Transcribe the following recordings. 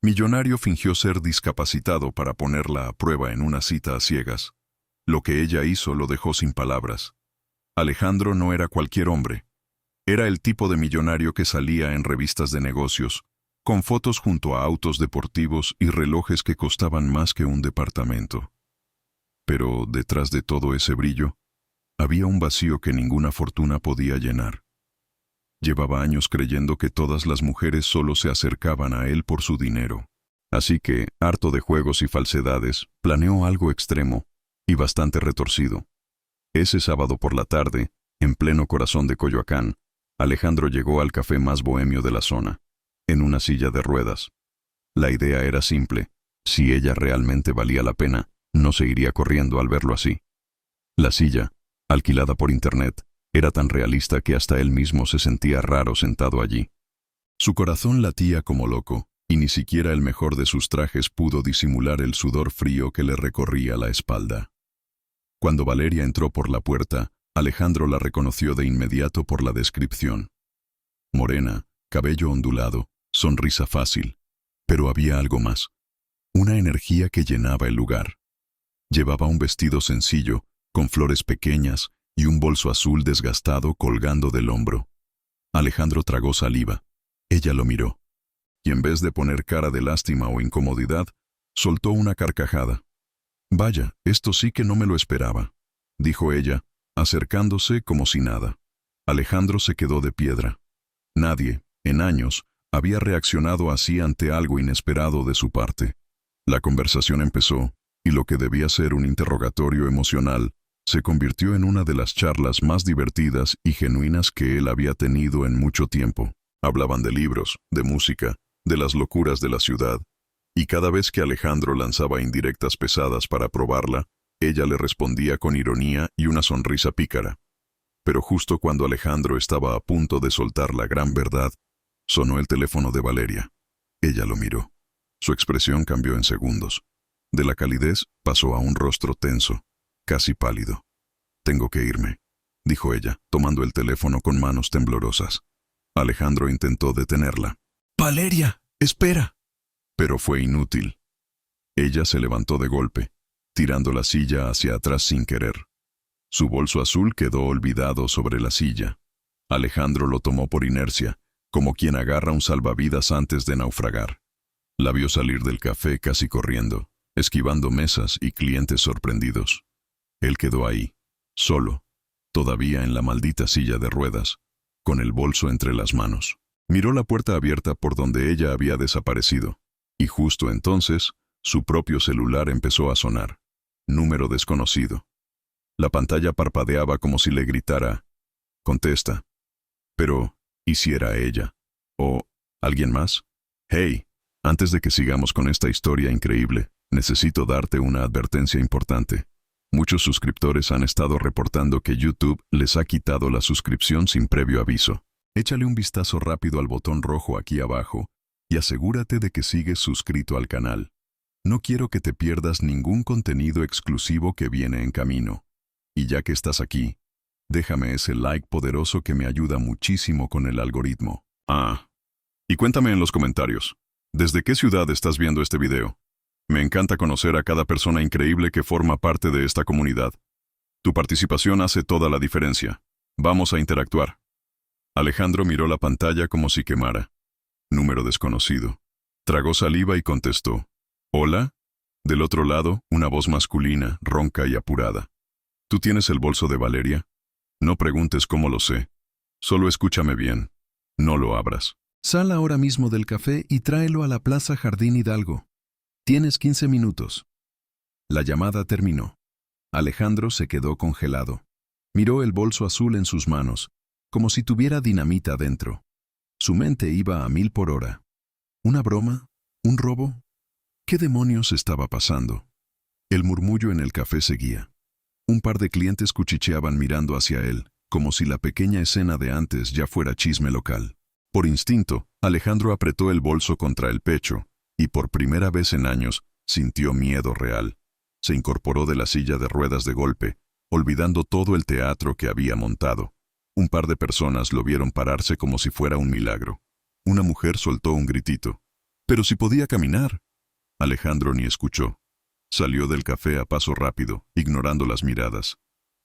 Millonario fingió ser discapacitado para ponerla a prueba en una cita a ciegas. Lo que ella hizo lo dejó sin palabras. Alejandro no era cualquier hombre. Era el tipo de millonario que salía en revistas de negocios, con fotos junto a autos deportivos y relojes que costaban más que un departamento. Pero detrás de todo ese brillo, había un vacío que ninguna fortuna podía llenar. Llevaba años creyendo que todas las mujeres solo se acercaban a él por su dinero. Así que, harto de juegos y falsedades, planeó algo extremo y bastante retorcido. Ese sábado por la tarde, en pleno corazón de Coyoacán, Alejandro llegó al café más bohemio de la zona, en una silla de ruedas. La idea era simple: si ella realmente valía la pena, no se iría corriendo al verlo así. La silla, alquilada por internet, era tan realista que hasta él mismo se sentía raro sentado allí. Su corazón latía como loco, y ni siquiera el mejor de sus trajes pudo disimular el sudor frío que le recorría la espalda. Cuando Valeria entró por la puerta, Alejandro la reconoció de inmediato por la descripción. Morena, cabello ondulado, sonrisa fácil. Pero había algo más. Una energía que llenaba el lugar. Llevaba un vestido sencillo, con flores pequeñas, y un bolso azul desgastado colgando del hombro. Alejandro tragó saliva. Ella lo miró. Y en vez de poner cara de lástima o incomodidad, soltó una carcajada. «Vaya, esto sí que no me lo esperaba», dijo ella, acercándose como si nada. Alejandro se quedó de piedra. Nadie, en años, había reaccionado así ante algo inesperado de su parte. La conversación empezó, y lo que debía ser un interrogatorio emocional, se convirtió en una de las charlas más divertidas y genuinas que él había tenido en mucho tiempo. Hablaban de libros, de música, de las locuras de la ciudad, y cada vez que Alejandro lanzaba indirectas pesadas para probarla, ella le respondía con ironía y una sonrisa pícara. Pero justo cuando Alejandro estaba a punto de soltar la gran verdad, sonó el teléfono de Valeria. Ella lo miró. Su expresión cambió en segundos. De la calidez pasó a un rostro tenso, casi pálido. «Tengo que irme», dijo ella, tomando el teléfono con manos temblorosas. Alejandro intentó detenerla. «Valeria, espera». Pero fue inútil. Ella se levantó de golpe, tirando la silla hacia atrás sin querer. Su bolso azul quedó olvidado sobre la silla. Alejandro lo tomó por inercia, como quien agarra un salvavidas antes de naufragar. La vio salir del café casi corriendo, esquivando mesas y clientes sorprendidos. Él quedó ahí, solo, todavía en la maldita silla de ruedas, con el bolso entre las manos. Miró la puerta abierta por donde ella había desaparecido, y justo entonces, su propio celular empezó a sonar. Número desconocido. La pantalla parpadeaba como si le gritara: «Contesta». Pero, ¿y si era ella? ¿O alguien más? «Hey, antes de que sigamos con esta historia increíble, necesito darte una advertencia importante. Muchos suscriptores han estado reportando que YouTube les ha quitado la suscripción sin previo aviso. Échale un vistazo rápido al botón rojo aquí abajo y asegúrate de que sigues suscrito al canal. No quiero que te pierdas ningún contenido exclusivo que viene en camino. Y ya que estás aquí, déjame ese like poderoso que me ayuda muchísimo con el algoritmo. Y cuéntame en los comentarios, ¿desde qué ciudad estás viendo este video? Me encanta conocer a cada persona increíble que forma parte de esta comunidad. Tu participación hace toda la diferencia. Vamos a interactuar». Alejandro miró la pantalla como si quemara. Número desconocido. Tragó saliva y contestó: «¿Hola?». Del otro lado, una voz masculina, ronca y apurada. «¿Tú tienes el bolso de Valeria? No preguntes cómo lo sé. Solo escúchame bien. No lo abras. Sal ahora mismo del café y tráelo a la Plaza Jardín Hidalgo. Tienes 15 minutos». La llamada terminó. Alejandro se quedó congelado. Miró el bolso azul en sus manos, como si tuviera dinamita dentro. Su mente iba a 1000 por hora. ¿Una broma? ¿Un robo? ¿Qué demonios estaba pasando? El murmullo en el café seguía. Un par de clientes cuchicheaban mirando hacia él, como si la pequeña escena de antes ya fuera chisme local. Por instinto, Alejandro apretó el bolso contra el pecho, y por primera vez en años, sintió miedo real. Se incorporó de la silla de ruedas de golpe, olvidando todo el teatro que había montado. Un par de personas lo vieron pararse como si fuera un milagro. Una mujer soltó un gritito. Pero si podía caminar. Alejandro ni escuchó. Salió del café a paso rápido, ignorando las miradas.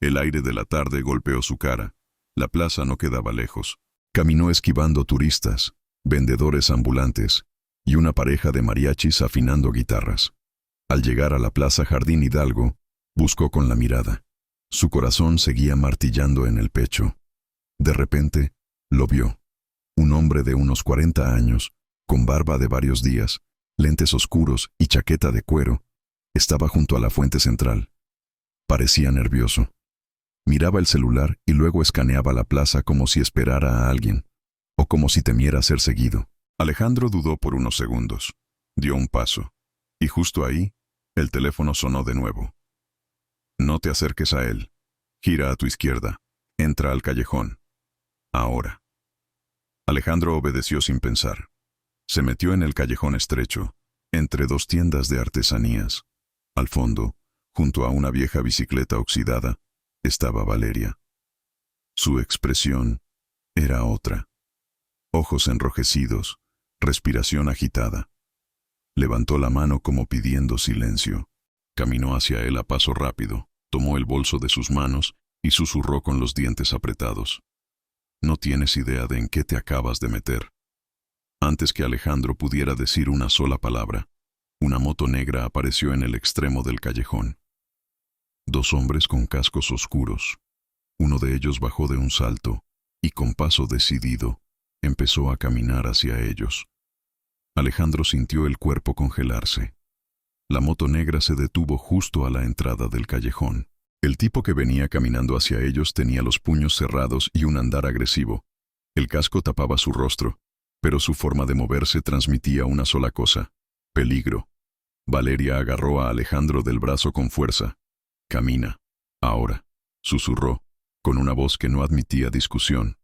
El aire de la tarde golpeó su cara. La plaza no quedaba lejos. Caminó esquivando turistas, vendedores ambulantes y una pareja de mariachis afinando guitarras. Al llegar a la Plaza Jardín Hidalgo, buscó con la mirada. Su corazón seguía martillando en el pecho. De repente, lo vio. Un hombre de unos 40 años, con barba de varios días, lentes oscuros y chaqueta de cuero, estaba junto a la fuente central. Parecía nervioso. Miraba el celular y luego escaneaba la plaza como si esperara a alguien, o como si temiera ser seguido. Alejandro dudó por unos segundos. Dio un paso. Y justo ahí, el teléfono sonó de nuevo. No te acerques a él. Gira a tu izquierda. Entra al callejón. Ahora. Alejandro obedeció sin pensar. Se metió en el callejón estrecho, entre dos tiendas de artesanías. Al fondo, junto a una vieja bicicleta oxidada, estaba Valeria. Su expresión era otra. Ojos enrojecidos, respiración agitada. Levantó la mano como pidiendo silencio. Caminó hacia él a paso rápido, tomó el bolso de sus manos y susurró con los dientes apretados. No tienes idea de en qué te acabas de meter. Antes que Alejandro pudiera decir una sola palabra, una moto negra apareció en el extremo del callejón. Dos hombres con cascos oscuros. Uno de ellos bajó de un salto y con paso decidido empezó a caminar hacia ellos. Alejandro sintió el cuerpo congelarse. La moto negra se detuvo justo a la entrada del callejón. El tipo que venía caminando hacia ellos tenía los puños cerrados y un andar agresivo. El casco tapaba su rostro, pero su forma de moverse transmitía una sola cosa: peligro. Valeria agarró a Alejandro del brazo con fuerza. «Camina. Ahora», susurró, con una voz que no admitía discusión.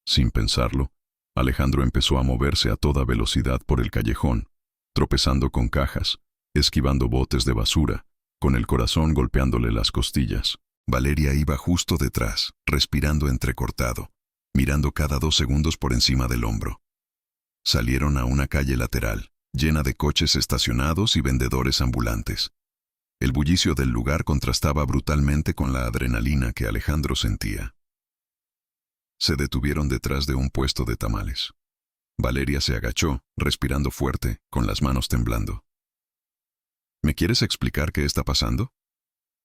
Sin pensarlo, Alejandro empezó a moverse a toda velocidad por el callejón, tropezando con cajas, esquivando botes de basura, con el corazón golpeándole las costillas. Valeria iba justo detrás, respirando entrecortado, mirando cada 2 segundos por encima del hombro. Salieron a una calle lateral, llena de coches estacionados y vendedores ambulantes. El bullicio del lugar contrastaba brutalmente con la adrenalina que Alejandro sentía. Se detuvieron detrás de un puesto de tamales. Valeria se agachó, respirando fuerte, con las manos temblando. «¿Me quieres explicar qué está pasando?»,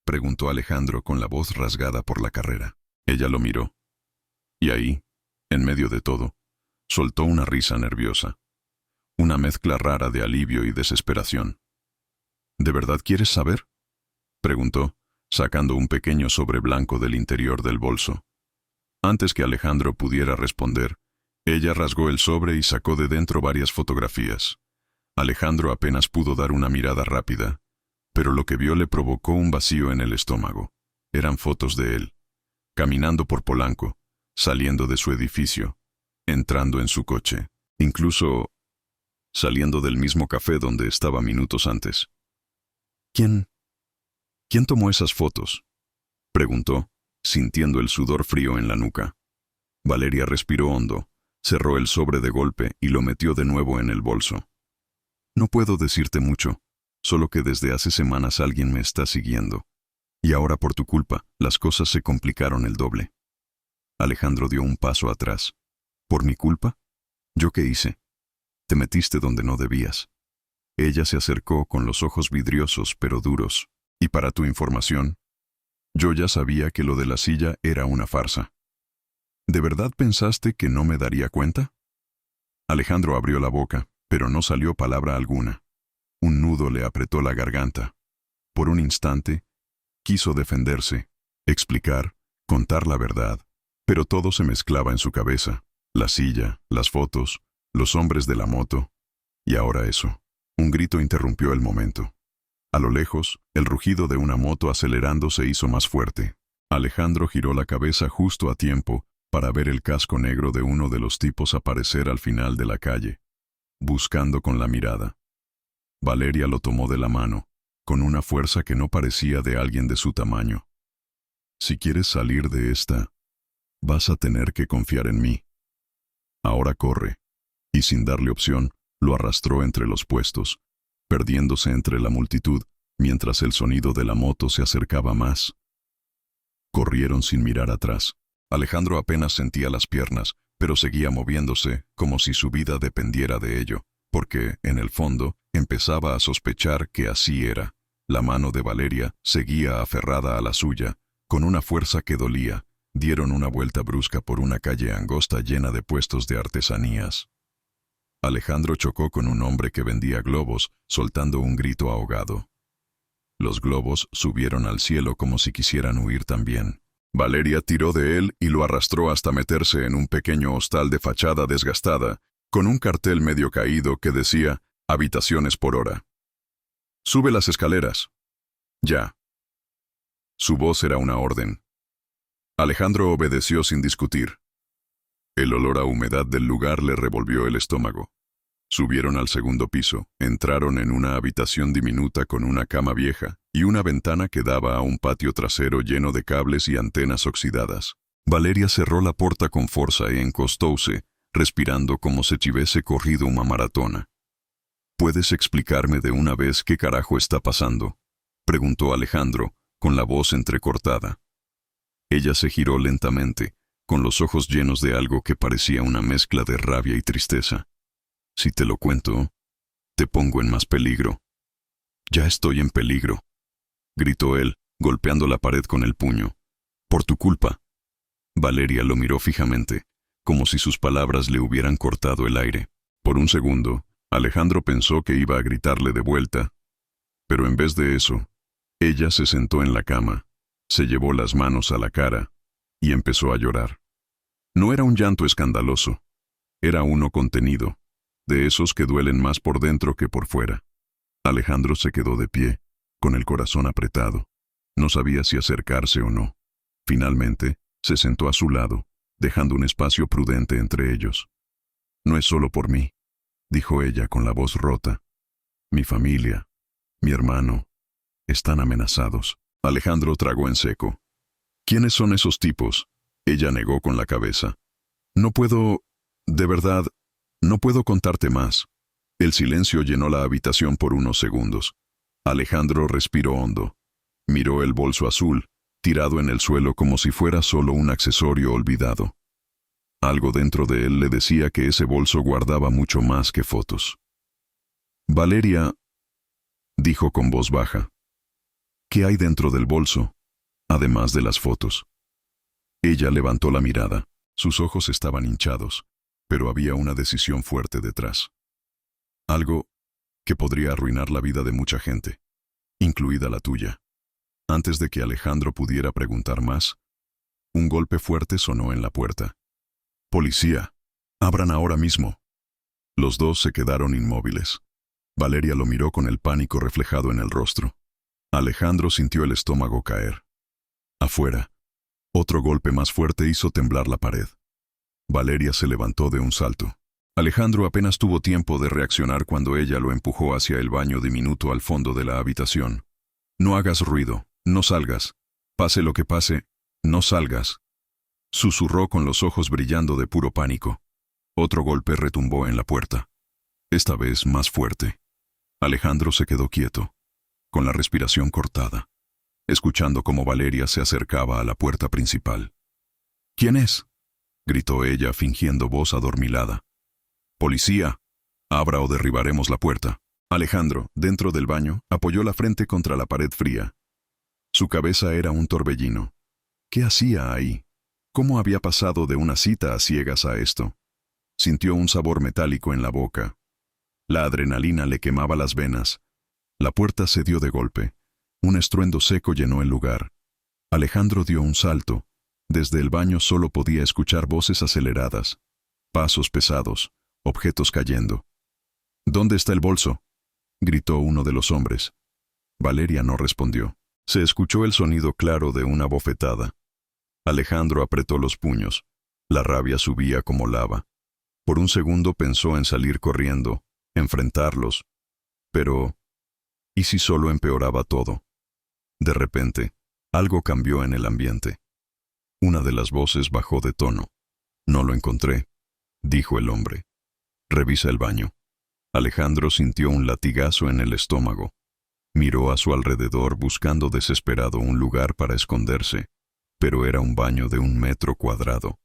preguntó Alejandro con la voz rasgada por la carrera. Ella lo miró. Y ahí, en medio de todo, soltó una risa nerviosa. Una mezcla rara de alivio y desesperación. «¿De verdad quieres saber?», preguntó, sacando un pequeño sobre blanco del interior del bolso. Antes que Alejandro pudiera responder, ella rasgó el sobre y sacó de dentro varias fotografías. Alejandro apenas pudo dar una mirada rápida, pero lo que vio le provocó un vacío en el estómago. Eran fotos de él, caminando por Polanco, saliendo de su edificio, entrando en su coche, incluso saliendo del mismo café donde estaba minutos antes. ¿Quién tomó esas fotos?», preguntó, sintiendo el sudor frío en la nuca. Valeria respiró hondo, cerró el sobre de golpe y lo metió de nuevo en el bolso. «No puedo decirte mucho, solo que desde hace semanas alguien me está siguiendo. Y ahora por tu culpa, las cosas se complicaron el doble». Alejandro dio un paso atrás. «¿Por mi culpa? ¿Yo qué hice?». «Te metiste donde no debías». Ella se acercó con los ojos vidriosos pero duros. «Y para tu información, yo ya sabía que lo de la silla era una farsa». «¿De verdad pensaste que no me daría cuenta?». Alejandro abrió la boca, pero no salió palabra alguna. Un nudo le apretó la garganta. Por un instante, quiso defenderse, explicar, contar la verdad, pero todo se mezclaba en su cabeza. La silla, las fotos, los hombres de la moto. Y ahora eso. Un grito interrumpió el momento. A lo lejos, el rugido de una moto acelerando se hizo más fuerte. Alejandro giró la cabeza justo a tiempo para ver el casco negro de uno de los tipos aparecer al final de la calle, buscando con la mirada. Valeria lo tomó de la mano, con una fuerza que no parecía de alguien de su tamaño. «Si quieres salir de esta, vas a tener que confiar en mí. Ahora corre». Y sin darle opción, Lo arrastró entre los puestos, perdiéndose entre la multitud, mientras el sonido de la moto se acercaba más. Corrieron sin mirar atrás. Alejandro apenas sentía las piernas, pero seguía moviéndose, como si su vida dependiera de ello, porque, en el fondo, empezaba a sospechar que así era. La mano de Valeria seguía aferrada a la suya, con una fuerza que dolía. Dieron una vuelta brusca por una calle angosta llena de puestos de artesanías. Alejandro chocó con un hombre que vendía globos, soltando un grito ahogado. Los globos subieron al cielo como si quisieran huir también. Valeria tiró de él y lo arrastró hasta meterse en un pequeño hostal de fachada desgastada, con un cartel medio caído que decía «Habitaciones por hora». «Sube las escaleras». «Ya». Su voz era una orden. Alejandro obedeció sin discutir. El olor a humedad del lugar le revolvió el estómago. Subieron al segundo piso, entraron en una habitación diminuta con una cama vieja y una ventana que daba a un patio trasero lleno de cables y antenas oxidadas. Valeria cerró la puerta con fuerza e encostóse, respirando como si hubiese corrido una maratona. «¿Puedes explicarme de una vez qué carajo está pasando?», preguntó Alejandro, con la voz entrecortada. Ella se giró lentamente, con los ojos llenos de algo que parecía una mezcla de rabia y tristeza. «Si te lo cuento, te pongo en más peligro». «Ya estoy en peligro», gritó él, golpeando la pared con el puño. «Por tu culpa». Valeria lo miró fijamente, como si sus palabras le hubieran cortado el aire. Por un segundo, Alejandro pensó que iba a gritarle de vuelta, pero en vez de eso, ella se sentó en la cama, se llevó las manos a la cara y empezó a llorar. No era un llanto escandaloso, era uno contenido, de esos que duelen más por dentro que por fuera. Alejandro se quedó de pie, con el corazón apretado. No sabía si acercarse o no. Finalmente, se sentó a su lado, dejando un espacio prudente entre ellos. «No es solo por mí», dijo ella con la voz rota. «Mi familia, mi hermano, están amenazados». Alejandro tragó en seco. «¿Quiénes son esos tipos?», ella negó con la cabeza. «No puedo, de verdad, no puedo contarte más». El silencio llenó la habitación por unos segundos. Alejandro respiró hondo. Miró el bolso azul, tirado en el suelo como si fuera solo un accesorio olvidado. Algo dentro de él le decía que ese bolso guardaba mucho más que fotos. «Valeria», dijo con voz baja, «¿qué hay dentro del bolso, además de las fotos?». Ella levantó la mirada. Sus ojos estaban hinchados, pero había una decisión fuerte detrás. Algo que podría arruinar la vida de mucha gente, incluida la tuya. Antes de que Alejandro pudiera preguntar más, un golpe fuerte sonó en la puerta. «Policía, abran ahora mismo». Los dos se quedaron inmóviles. Valeria lo miró con el pánico reflejado en el rostro. Alejandro sintió el estómago caer. Afuera, otro golpe más fuerte hizo temblar la pared. Valeria se levantó de un salto. Alejandro apenas tuvo tiempo de reaccionar cuando ella lo empujó hacia el baño diminuto al fondo de la habitación. «No hagas ruido, no salgas. Pase lo que pase, no salgas», susurró con los ojos brillando de puro pánico. Otro golpe retumbó en la puerta. Esta vez más fuerte. Alejandro se quedó quieto, con la respiración cortada, escuchando cómo Valeria se acercaba a la puerta principal. «¿Quién es?», gritó ella fingiendo voz adormilada. «Policía, abra o derribaremos la puerta». Alejandro, dentro del baño, apoyó la frente contra la pared fría. Su cabeza era un torbellino. ¿Qué hacía ahí? ¿Cómo había pasado de una cita a ciegas a esto? Sintió un sabor metálico en la boca. La adrenalina le quemaba las venas. La puerta cedió de golpe. Un estruendo seco llenó el lugar. Alejandro dio un salto. Desde el baño solo podía escuchar voces aceleradas, pasos pesados, objetos cayendo. «¿Dónde está el bolso?», gritó uno de los hombres. Valeria no respondió. Se escuchó el sonido claro de una bofetada. Alejandro apretó los puños. La rabia subía como lava. Por un segundo pensó en salir corriendo, enfrentarlos. Pero, ¿y si solo empeoraba todo? De repente, algo cambió en el ambiente. Una de las voces bajó de tono. «No lo encontré», dijo el hombre. «Revisa el baño». Alejandro sintió un latigazo en el estómago. Miró a su alrededor buscando desesperado un lugar para esconderse, pero era un baño de 1 metro cuadrado.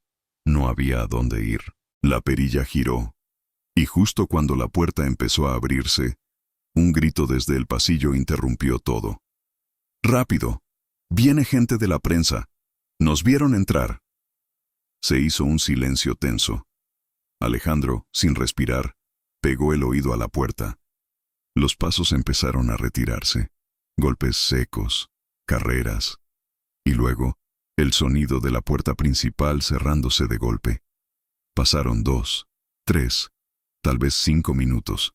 No había a dónde ir. La perilla giró, y justo cuando la puerta empezó a abrirse, un grito desde el pasillo interrumpió todo. ¡Rápido! ¡Viene gente de la prensa! ¡Nos vieron entrar! Se hizo un silencio tenso. Alejandro, sin respirar, pegó el oído a la puerta. Los pasos empezaron a retirarse. Golpes secos, carreras. Y luego, el sonido de la puerta principal cerrándose de golpe. Pasaron 2, 3, tal vez 5 minutos.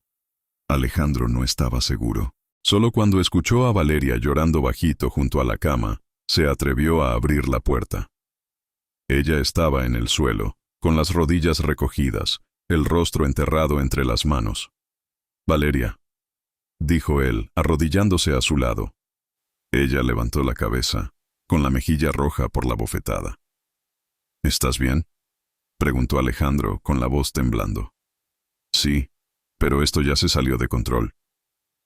Alejandro no estaba seguro. Solo cuando escuchó a Valeria llorando bajito junto a la cama, se atrevió a abrir la puerta. Ella estaba en el suelo, con las rodillas recogidas, el rostro enterrado entre las manos. «Valeria», dijo él, arrodillándose a su lado. Ella levantó la cabeza, con la mejilla roja por la bofetada. «¿Estás bien?», preguntó Alejandro, con la voz temblando. «Sí, pero esto ya se salió de control».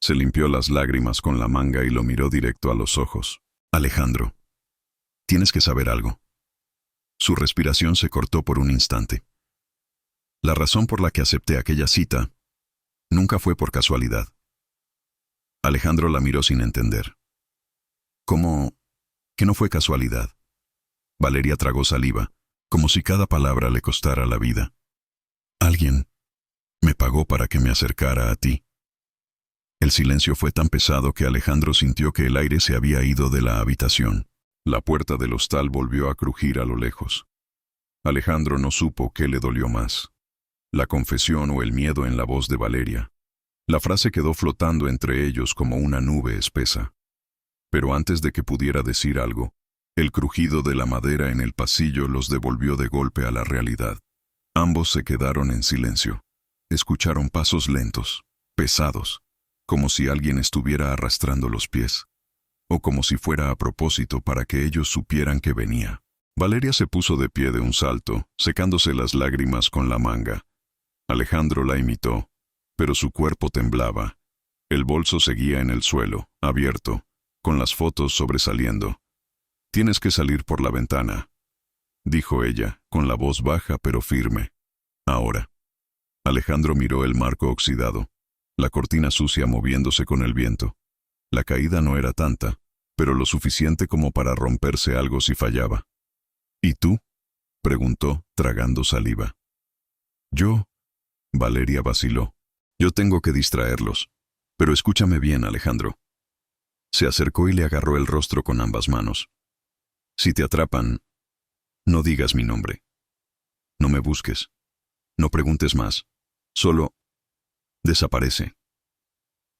Se limpió las lágrimas con la manga y lo miró directo a los ojos. «Alejandro, tienes que saber algo». Su respiración se cortó por un instante. La razón por la que acepté aquella cita nunca fue por casualidad. Alejandro la miró sin entender. ¿Cómo que no fue casualidad? Valeria tragó saliva, como si cada palabra le costara la vida. Alguien me pagó para que me acercara a ti. El silencio fue tan pesado que Alejandro sintió que el aire se había ido de la habitación. La puerta del hostal volvió a crujir a lo lejos. Alejandro no supo qué le dolió más, la confesión o el miedo en la voz de Valeria. La frase quedó flotando entre ellos como una nube espesa. Pero antes de que pudiera decir algo, el crujido de la madera en el pasillo los devolvió de golpe a la realidad. Ambos se quedaron en silencio. Escucharon pasos lentos, pesados, como si alguien estuviera arrastrando los pies, o como si fuera a propósito para que ellos supieran que venía. Valeria se puso de pie de un salto, secándose las lágrimas con la manga. Alejandro la imitó, pero su cuerpo temblaba. El bolso seguía en el suelo, abierto, con las fotos sobresaliendo. «Tienes que salir por la ventana», dijo ella, con la voz baja pero firme. «Ahora». Alejandro miró el marco oxidado, la cortina sucia moviéndose con el viento. La caída no era tanta, pero lo suficiente como para romperse algo si fallaba. «¿Y tú?», preguntó, tragando saliva. «Yo», Valeria vaciló. «Yo tengo que distraerlos. Pero escúchame bien, Alejandro». Se acercó y le agarró el rostro con ambas manos. «Si te atrapan, no digas mi nombre. No me busques. No preguntes más. Solo desaparece».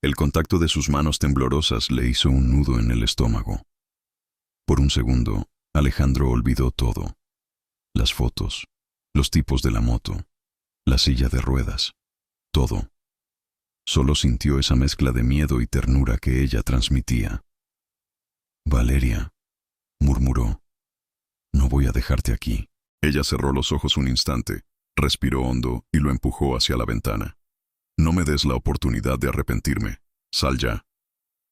El contacto de sus manos temblorosas le hizo un nudo en el estómago. Por un segundo, Alejandro olvidó todo. Las fotos, los tipos de la moto, la silla de ruedas, todo. Solo sintió esa mezcla de miedo y ternura que ella transmitía. «Valeria», murmuró, «no voy a dejarte aquí». Ella cerró los ojos un instante, respiró hondo y lo empujó hacia la ventana. «No me des la oportunidad de arrepentirme. Sal ya».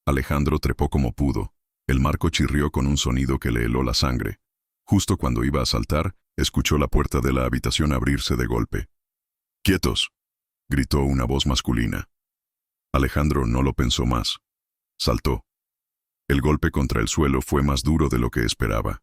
Alejandro trepó como pudo. El marco chirrió con un sonido que le heló la sangre. Justo cuando iba a saltar, escuchó la puerta de la habitación abrirse de golpe. «¡Quietos!», gritó una voz masculina. Alejandro no lo pensó más. Saltó. El golpe contra el suelo fue más duro de lo que esperaba.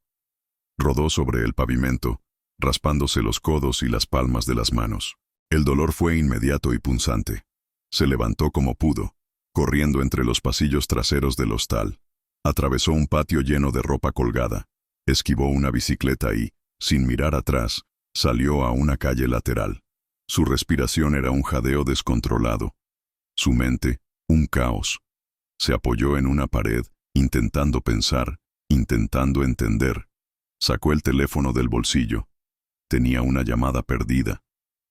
Rodó sobre el pavimento, raspándose los codos y las palmas de las manos. El dolor fue inmediato y punzante. Se levantó como pudo, corriendo entre los pasillos traseros del hostal. Atravesó un patio lleno de ropa colgada, esquivó una bicicleta y, sin mirar atrás, salió a una calle lateral. Su respiración era un jadeo descontrolado. Su mente, un caos. Se apoyó en una pared, intentando pensar, intentando entender. Sacó el teléfono del bolsillo. Tenía una llamada perdida,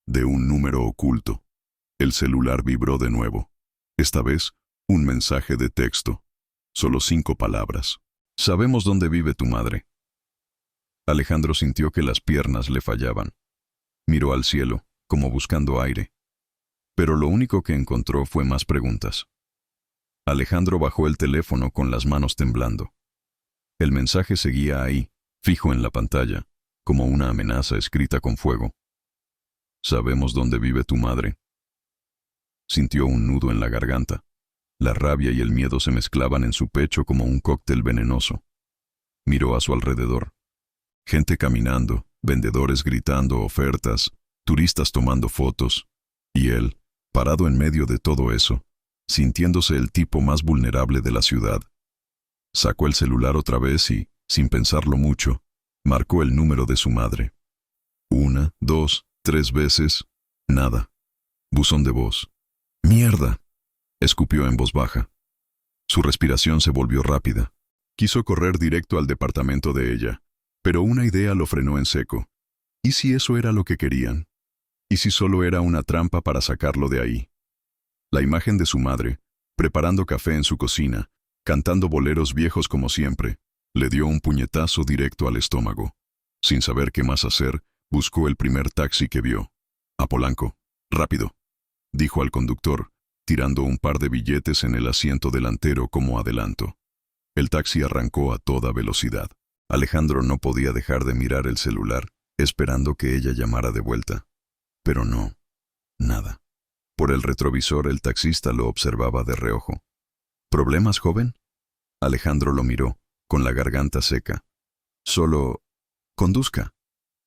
de un número oculto. El celular vibró de nuevo. Esta vez, un mensaje de texto. Solo 5 palabras. «Sabemos dónde vive tu madre». Alejandro sintió que las piernas le fallaban. Miró al cielo, como buscando aire. Pero lo único que encontró fue más preguntas. Alejandro bajó el teléfono con las manos temblando. El mensaje seguía ahí, fijo en la pantalla, como una amenaza escrita con fuego. Sabemos dónde vive tu madre. Sintió un nudo en la garganta. La rabia y el miedo se mezclaban en su pecho como un cóctel venenoso. Miró a su alrededor. Gente caminando, vendedores gritando ofertas, turistas tomando fotos, y él, parado en medio de todo eso, sintiéndose el tipo más vulnerable de la ciudad. Sacó el celular otra vez y, sin pensarlo mucho, marcó el número de su madre. 1, 2, 3 veces, nada. Buzón de voz. ¡Mierda!, escupió en voz baja. Su respiración se volvió rápida. Quiso correr directo al departamento de ella, pero una idea lo frenó en seco. ¿Y si eso era lo que querían? ¿Y si solo era una trampa para sacarlo de ahí? La imagen de su madre, preparando café en su cocina, cantando boleros viejos como siempre, le dio un puñetazo directo al estómago. Sin saber qué más hacer, buscó el primer taxi que vio. A Polanco. Rápido, dijo al conductor, tirando un par de billetes en el asiento delantero como adelanto. El taxi arrancó a toda velocidad. Alejandro no podía dejar de mirar el celular, esperando que ella llamara de vuelta. Pero no, nada. Por el retrovisor el taxista lo observaba de reojo. ¿Problemas, joven? Alejandro lo miró, con la garganta seca. Solo conduzca.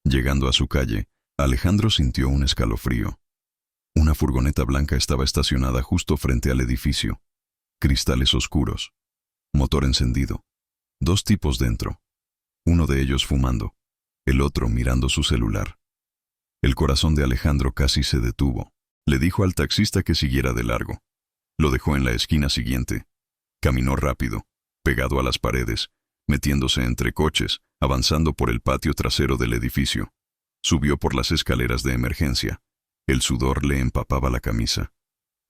Llegando a su calle, Alejandro sintió un escalofrío. Una furgoneta blanca estaba estacionada justo frente al edificio. Cristales oscuros. Motor encendido. 2 tipos dentro. Uno de ellos fumando, el otro mirando su celular. El corazón de Alejandro casi se detuvo. Le dijo al taxista que siguiera de largo. Lo dejó en la esquina siguiente. Caminó rápido, pegado a las paredes, metiéndose entre coches, avanzando por el patio trasero del edificio. Subió por las escaleras de emergencia. El sudor le empapaba la camisa.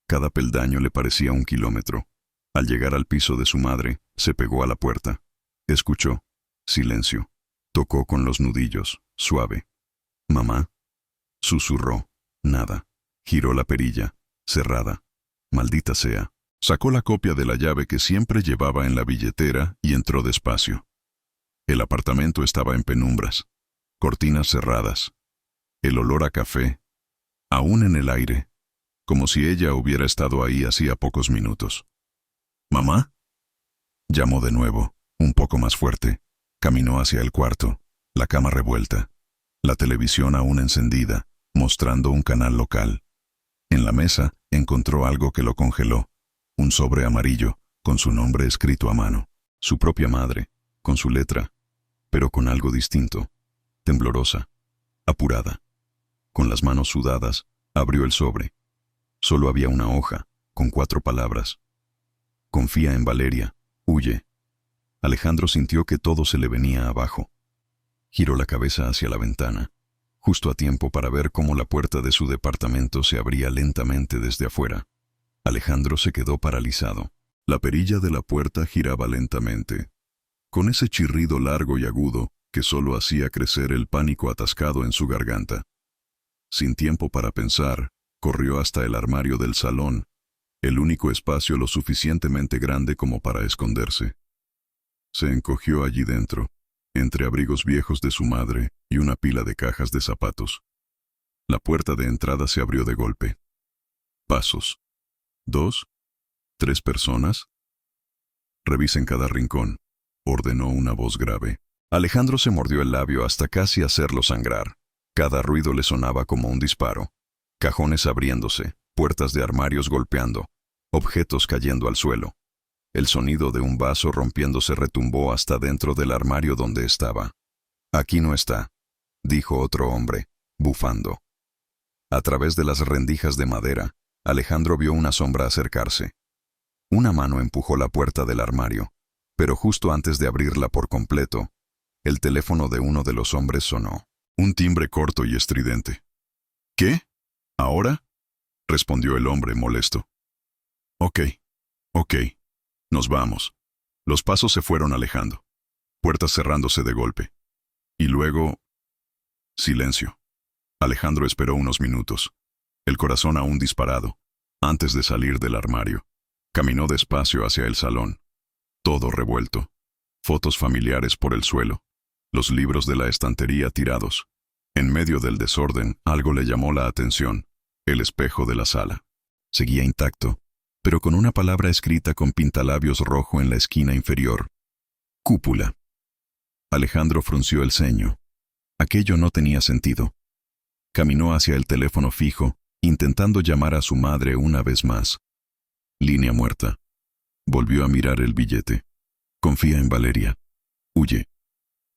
Cada peldaño le parecía 1 kilómetro. Al llegar al piso de su madre, se pegó a la puerta. Escuchó. Silencio. Tocó con los nudillos, suave. «¿Mamá?», susurró. Nada. Giró la perilla, cerrada. Maldita sea. Sacó la copia de la llave que siempre llevaba en la billetera y entró despacio. El apartamento estaba en penumbras. Cortinas cerradas. El olor a café, aún en el aire, como si ella hubiera estado ahí hacía pocos minutos. «¿Mamá?», llamó de nuevo, un poco más fuerte. Caminó hacia el cuarto, la cama revuelta, la televisión aún encendida, mostrando un canal local. En la mesa encontró algo que lo congeló, un sobre amarillo, con su nombre escrito a mano. Su propia madre, con su letra, pero con algo distinto, temblorosa, apurada. Con las manos sudadas, abrió el sobre. Solo había una hoja, con 4 palabras. «Confía en Valeria, huye». Alejandro sintió que todo se le venía abajo. Giró la cabeza hacia la ventana, justo a tiempo para ver cómo la puerta de su departamento se abría lentamente desde afuera. Alejandro se quedó paralizado. La perilla de la puerta giraba lentamente, con ese chirrido largo y agudo que solo hacía crecer el pánico atascado en su garganta. Sin tiempo para pensar, corrió hasta el armario del salón, el único espacio lo suficientemente grande como para esconderse. Se encogió allí dentro, entre abrigos viejos de su madre y una pila de cajas de zapatos. La puerta de entrada se abrió de golpe. Pasos. 2, 3 personas. Revisen cada rincón, ordenó una voz grave. Alejandro se mordió el labio hasta casi hacerlo sangrar. Cada ruido le sonaba como un disparo. Cajones abriéndose, puertas de armarios golpeando, objetos cayendo al suelo. El sonido de un vaso rompiéndose retumbó hasta dentro del armario donde estaba. «Aquí no está», dijo otro hombre, bufando. A través de las rendijas de madera, Alejandro vio una sombra acercarse. Una mano empujó la puerta del armario, pero justo antes de abrirla por completo, el teléfono de uno de los hombres sonó. Un timbre corto y estridente. «¿Qué? ¿Ahora?», respondió el hombre molesto. Ok. Nos vamos». Los pasos se fueron alejando, puertas cerrándose de golpe. Y luego... silencio. Alejandro esperó unos minutos. el corazón aún disparado. Antes de salir del armario, caminó despacio hacia el salón. Todo revuelto. Fotos familiares por el suelo. Los libros de la estantería tirados. En medio del desorden, algo le llamó la atención. El espejo de la sala. Seguía intacto, pero con una palabra escrita con pintalabios rojo en la esquina inferior. Cúpula. Alejandro frunció el ceño. Aquello no tenía sentido. Caminó hacia el teléfono fijo, intentando llamar a su madre una vez más. Línea muerta. Volvió a mirar el billete. Confía en Valeria. Huye.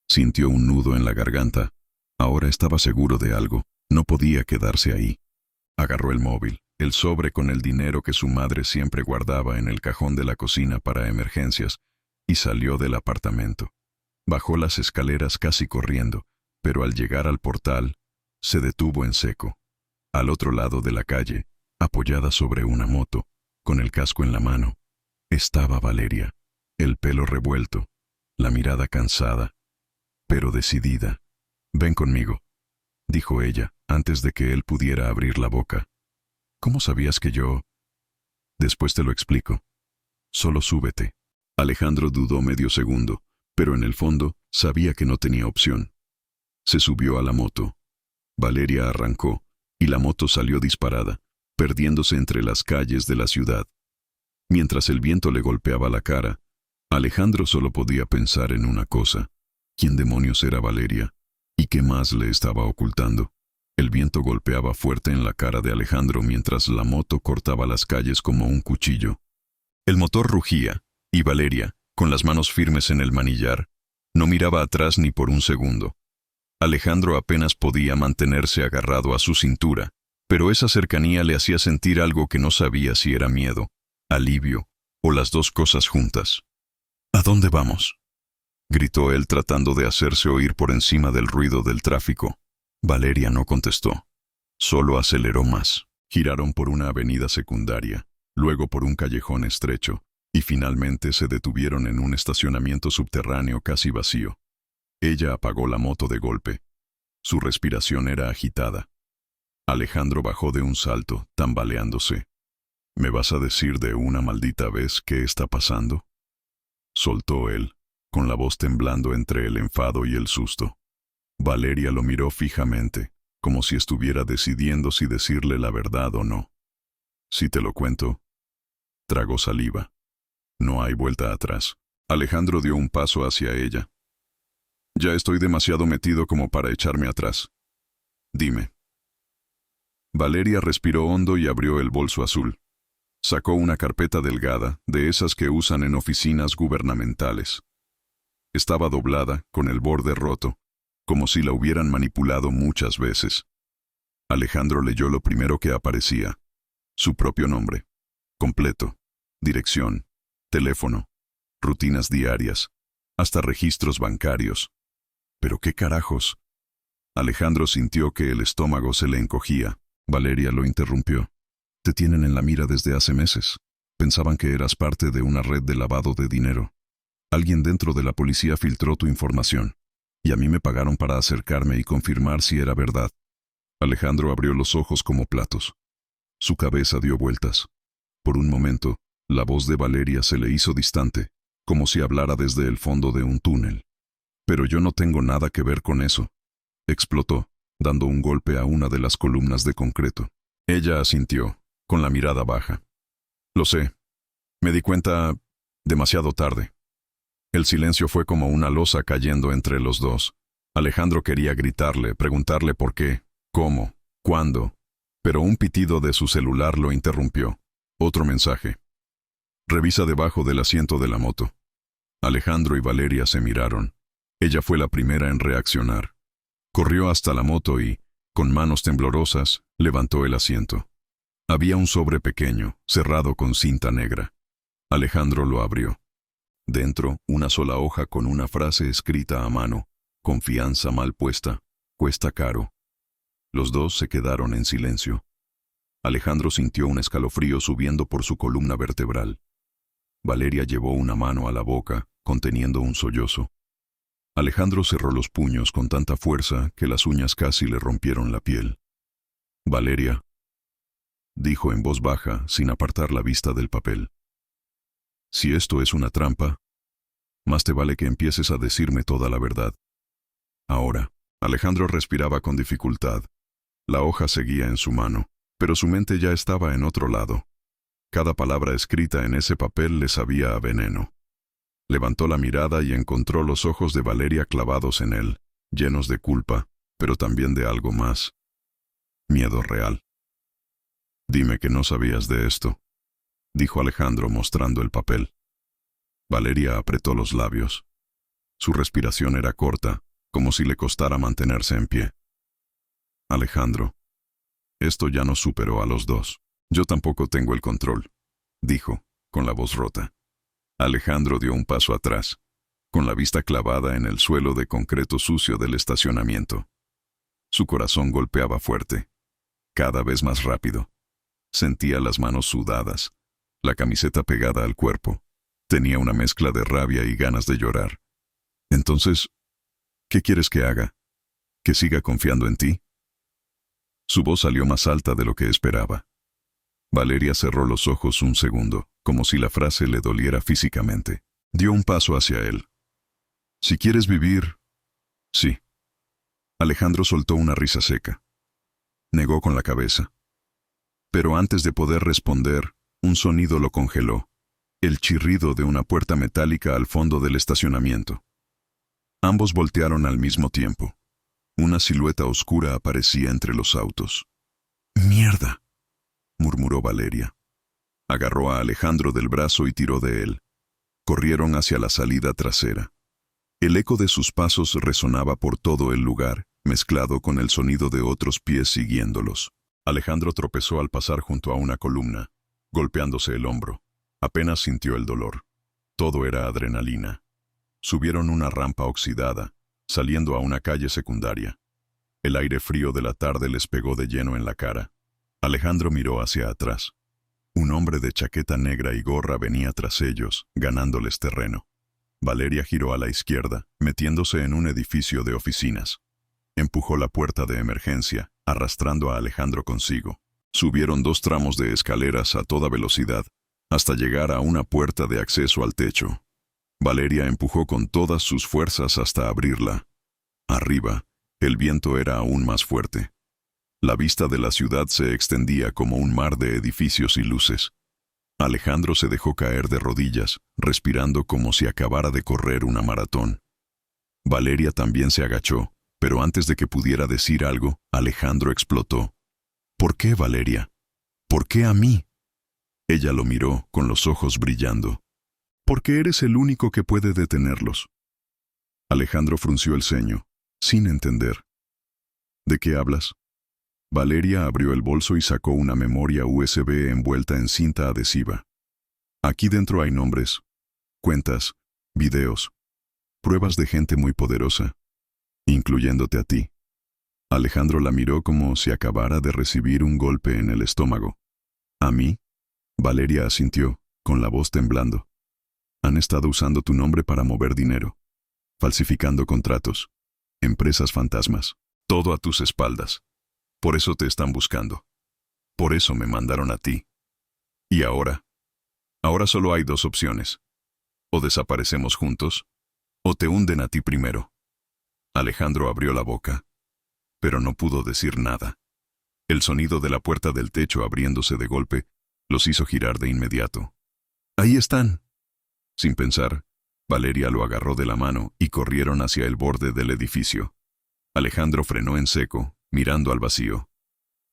Sintió un nudo en la garganta. Ahora estaba seguro de algo. No podía quedarse ahí. Agarró el móvil, el sobre con el dinero que su madre siempre guardaba en el cajón de la cocina para emergencias, y salió del apartamento. Bajó las escaleras casi corriendo, pero al llegar al portal, se detuvo en seco. Al otro lado de la calle, apoyada sobre una moto, con el casco en la mano, estaba Valeria, el pelo revuelto, la mirada cansada, pero decidida. «Ven conmigo», dijo ella, antes de que él pudiera abrir la boca. «¿Cómo sabías que yo...?» «Después te lo explico. Solo súbete». Alejandro dudó medio segundo, pero en el fondo sabía que no tenía opción. Se subió a la moto. Valeria arrancó, y la moto salió disparada, perdiéndose entre las calles de la ciudad. Mientras el viento le golpeaba la cara, Alejandro solo podía pensar en una cosa. ¿Quién demonios era Valeria? ¿Y qué más le estaba ocultando? El viento golpeaba fuerte en la cara de Alejandro mientras la moto cortaba las calles como un cuchillo. El motor rugía, y Valeria, con las manos firmes en el manillar, no miraba atrás ni por un segundo. Alejandro apenas podía mantenerse agarrado a su cintura, pero esa cercanía le hacía sentir algo que no sabía si era miedo, alivio o las dos cosas juntas. «¿A dónde vamos?», gritó él tratando de hacerse oír por encima del ruido del tráfico. Valeria no contestó. Solo aceleró más. Giraron por una avenida secundaria, luego por un callejón estrecho, y finalmente se detuvieron en un estacionamiento subterráneo casi vacío. Ella apagó la moto de golpe. Su respiración era agitada. Alejandro bajó de un salto, tambaleándose. «¿Me vas a decir de una maldita vez qué está pasando?», soltó él, con la voz temblando entre el enfado y el susto. Valeria lo miró fijamente, como si estuviera decidiendo si decirle la verdad o no. «Si te lo cuento». Tragó saliva. «No hay vuelta atrás». Alejandro dio un paso hacia ella. «Ya estoy demasiado metido como para echarme atrás. Dime». Valeria respiró hondo y abrió el bolso azul. Sacó una carpeta delgada, de esas que usan en oficinas gubernamentales. Estaba doblada, con el borde roto, como si la hubieran manipulado muchas veces. Alejandro leyó lo primero que aparecía. Su propio nombre, completo, dirección, teléfono, rutinas diarias, hasta registros bancarios. ¿Pero qué carajos? Alejandro sintió que el estómago se le encogía. Valeria lo interrumpió. «Te tienen en la mira desde hace meses. Pensaban que eras parte de una red de lavado de dinero. Alguien dentro de la policía filtró tu información, y a mí me pagaron para acercarme y confirmar si era verdad». Alejandro abrió los ojos como platos. Su cabeza dio vueltas. Por un momento, la voz de Valeria se le hizo distante, como si hablara desde el fondo de un túnel. «Pero yo no tengo nada que ver con eso», explotó, dando un golpe a una de las columnas de concreto. Ella asintió, con la mirada baja. «Lo sé. Me di cuenta demasiado tarde». El silencio fue como una losa cayendo entre los dos. Alejandro quería gritarle, preguntarle por qué, cómo, cuándo, pero un pitido de su celular lo interrumpió. Otro mensaje. «Revisa debajo del asiento de la moto». Alejandro y Valeria se miraron. Ella fue la primera en reaccionar. Corrió hasta la moto y, con manos temblorosas, levantó el asiento. Había un sobre pequeño, cerrado con cinta negra. Alejandro lo abrió. Dentro, una sola hoja con una frase escrita a mano. «Confianza mal puesta, cuesta caro». Los dos se quedaron en silencio. Alejandro sintió un escalofrío subiendo por su columna vertebral. Valeria llevó una mano a la boca, conteniendo un sollozo. Alejandro cerró los puños con tanta fuerza que las uñas casi le rompieron la piel. «Valeria». dijo en voz baja, sin apartar la vista del papel. Si esto es una trampa, más te vale que empieces a decirme toda la verdad. Ahora, Alejandro respiraba con dificultad. La hoja seguía en su mano, pero su mente ya estaba en otro lado. Cada palabra escrita en ese papel le sabía a veneno. Levantó la mirada y encontró los ojos de Valeria clavados en él, llenos de culpa, pero también de algo más. Miedo real. Dime que no sabías de esto, dijo Alejandro mostrando el papel. Valeria apretó los labios. Su respiración era corta, como si le costara mantenerse en pie. Alejandro, esto ya nos superó a los dos. Yo tampoco tengo el control, dijo, con la voz rota. Alejandro dio un paso atrás, con la vista clavada en el suelo de concreto sucio del estacionamiento. Su corazón golpeaba fuerte, cada vez más rápido. Sentía las manos sudadas, la camiseta pegada al cuerpo. Tenía una mezcla de rabia y ganas de llorar. Entonces, ¿qué quieres que haga? ¿Que siga confiando en ti? Su voz salió más alta de lo que esperaba. Valeria cerró los ojos un segundo, como si la frase le doliera físicamente. Dio un paso hacia él. Si quieres vivir, sí. Alejandro soltó una risa seca. Negó con la cabeza. Pero antes de poder responder, un sonido lo congeló. El chirrido de una puerta metálica al fondo del estacionamiento. Ambos voltearon al mismo tiempo. Una silueta oscura aparecía entre los autos. «¡Mierda!», murmuró Valeria. Agarró a Alejandro del brazo y tiró de él. Corrieron hacia la salida trasera. El eco de sus pasos resonaba por todo el lugar, mezclado con el sonido de otros pies siguiéndolos. Alejandro tropezó al pasar junto a una columna, golpeándose el hombro. Apenas sintió el dolor. Todo era adrenalina. Subieron una rampa oxidada, saliendo a una calle secundaria. El aire frío de la tarde les pegó de lleno en la cara. Alejandro miró hacia atrás. Un hombre de chaqueta negra y gorra venía tras ellos, ganándoles terreno. Valeria giró a la izquierda, metiéndose en un edificio de oficinas. Empujó la puerta de emergencia, arrastrando a Alejandro consigo. Subieron 2 tramos de escaleras a toda velocidad, hasta llegar a una puerta de acceso al techo. Valeria empujó con todas sus fuerzas hasta abrirla. Arriba, el viento era aún más fuerte. La vista de la ciudad se extendía como un mar de edificios y luces. Alejandro se dejó caer de rodillas, respirando como si acabara de correr una maratón. Valeria también se agachó, pero antes de que pudiera decir algo, Alejandro explotó. «¿Por qué, Valeria? ¿Por qué a mí?» Ella lo miró, con los ojos brillando. «Porque eres el único que puede detenerlos». Alejandro frunció el ceño, sin entender. «¿De qué hablas?» Valeria abrió el bolso y sacó una memoria USB envuelta en cinta adhesiva. «Aquí dentro hay nombres, cuentas, videos, pruebas de gente muy poderosa, incluyéndote a ti». Alejandro la miró como si acabara de recibir un golpe en el estómago. «¿A mí?», Valeria asintió, con la voz temblando. «Han estado usando tu nombre para mover dinero, falsificando contratos, empresas fantasmas, todo a tus espaldas. Por eso te están buscando. Por eso me mandaron a ti. Y ahora solo hay 2 opciones. O desaparecemos juntos, o te hunden a ti primero». Alejandro abrió la boca, pero no pudo decir nada. El sonido de la puerta del techo abriéndose de golpe los hizo girar de inmediato. «Ahí están». Sin pensar, Valeria lo agarró de la mano y corrieron hacia el borde del edificio. Alejandro frenó en seco, mirando al vacío.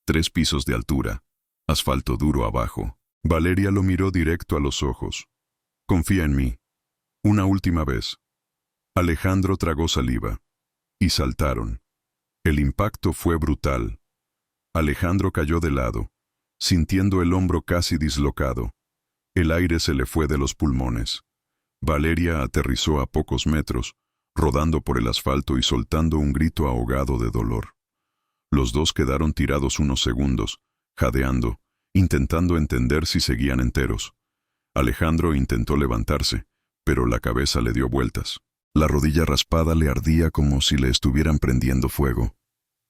3 pisos de altura, asfalto duro abajo. Valeria lo miró directo a los ojos. «Confía en mí. Una última vez». Alejandro tragó saliva. Y saltaron. El impacto fue brutal. Alejandro cayó de lado, sintiendo el hombro casi dislocado. El aire se le fue de los pulmones. Valeria aterrizó a pocos metros, rodando por el asfalto y soltando un grito ahogado de dolor. Los dos quedaron tirados unos segundos, jadeando, intentando entender si seguían enteros. Alejandro intentó levantarse, pero la cabeza le dio vueltas. La rodilla raspada le ardía como si le estuvieran prendiendo fuego.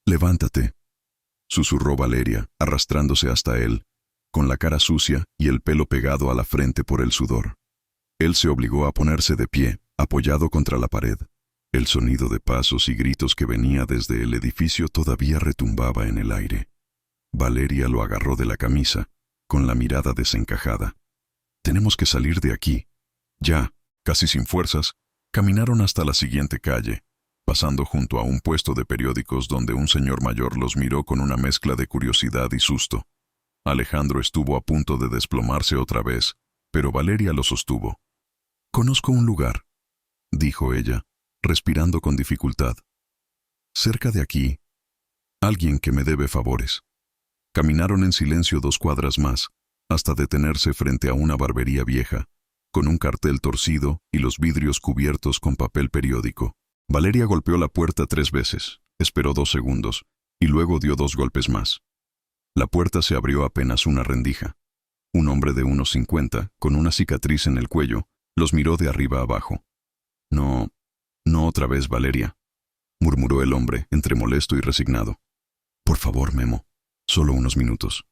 «Levántate», susurró Valeria, arrastrándose hasta él, con la cara sucia y el pelo pegado a la frente por el sudor. Él se obligó a ponerse de pie, apoyado contra la pared. El sonido de pasos y gritos que venía desde el edificio todavía retumbaba en el aire. Valeria lo agarró de la camisa, con la mirada desencajada. «Tenemos que salir de aquí». Ya, casi sin fuerzas, caminaron hasta la siguiente calle, pasando junto a un puesto de periódicos donde un señor mayor los miró con una mezcla de curiosidad y susto. Alejandro estuvo a punto de desplomarse otra vez, pero Valeria lo sostuvo. «Conozco un lugar», dijo ella, respirando con dificultad. «Cerca de aquí, alguien que me debe favores». Caminaron en silencio 2 cuadras más, hasta detenerse frente a una barbería vieja, con un cartel torcido y los vidrios cubiertos con papel periódico. Valeria golpeó la puerta 3 veces, esperó 2 segundos, y luego dio 2 golpes más. La puerta se abrió apenas una rendija. Un hombre de unos 50, con una cicatriz en el cuello, los miró de arriba abajo. «No otra vez, Valeria», murmuró el hombre, entre molesto y resignado. «Por favor, Memo, solo unos minutos».